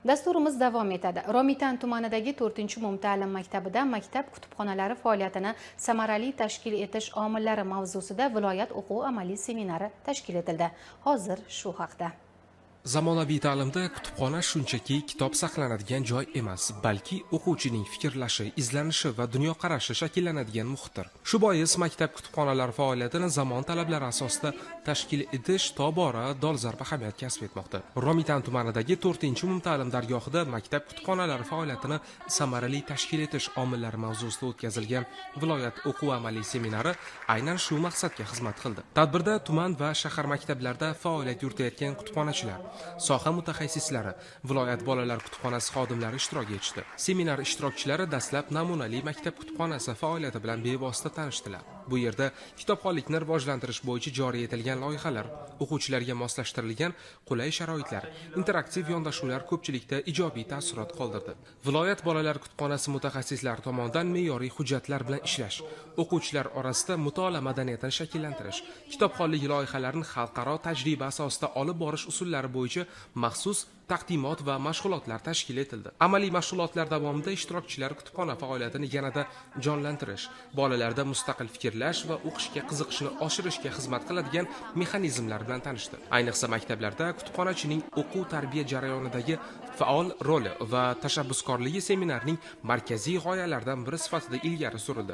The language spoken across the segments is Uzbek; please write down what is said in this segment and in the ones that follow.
Dasturimiz davom etadi. Romitan tumanidagi 4-umumta'lim maktabida maktab kutubxonalari faoliyatini samarali tashkil etish omillari mavzusida viloyat o'quv-amaliy seminari tashkil etildi. Hozir shu haqda. Zamonaviy ta'limda kutubxona shunchaki kitob saqlanadigan joy emas, balki o'quvchining fikrlashi, izlanishi va dunyoqarashi shakllanadigan muhitdir. Shu bois maktab kutubxonalari faoliyatini zamon talablari asosida tashkil etish tobora dolzarb ahamiyat kasb etmoqda. Romitan tumanidagi 4-umumta'lim dargohida maktab kutubxonalari faoliyatini samarali tashkil etish omillari mavzusida o'tkazilgan viloyat o'quv-amaliy seminari aynan shu maqsadga xizmat qildi. Tadbirda tuman va shahar maktablarida faoliyat yuritayotgan kutubxonachilar, soha mutaxassislari, viloyat bolalar kutubxonasi xodimlari ishtirok etishdi. Seminar ishtirokchilari dastlab namunali maktab kutubxonasi faoliyati bilan bevosita tanishdilar. Bu yerda kitobxonlikni rivojlantirish bo'yicha joriy etilgan loyihalar, o'quvchilarga moslashtirilgan qulay sharoitlar, interaktiv yondashuvlar ko'pchilikda ijobiy taassurot qoldirdi. Viloyat bolalar kutubxonasi mutaxassislari tomonidan me'yoriy hujjatlar bilan ishlash, o'quvchilar orasida mutolaa madaniyatini shakllantirish, kitobxonlik loyihalarini xalqaro tajriba asosida olib borish usullari bo'yicha maxsus taqdimot va mashg'ulotlar tashkil etildi. Amaliy mashg'ulotlar davomida ishtirokchilar kutubxona faoliyatini yanada jonlantirish, bolalarda mustaqil fikrlash va o'qishga qiziqishni oshirishga xizmat qiladigan mexanizmlar bilan tanishdi. Ayniqsa maktablarda kutubxonachining o'quv-tarbiya jarayonidagi faol roli va tashabbuskorligi seminarning markaziy g'oyalaridan biri sifatida ilgari surildi.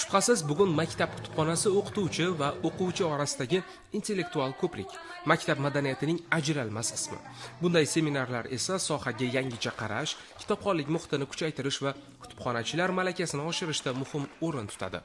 Shubhasiz, bugun maktab kutubxonasi o'qituvchi va o'quvchi orasidagi intellektual ko'prik, maktab madaniyatining ajralmas qismi. Bunday seminarlar esa sohaga yangicha qarash, kitobxonlik muhitini kuchaytirish va kutubxonachilar malakasini oshirishda muhim o'rin tutadi.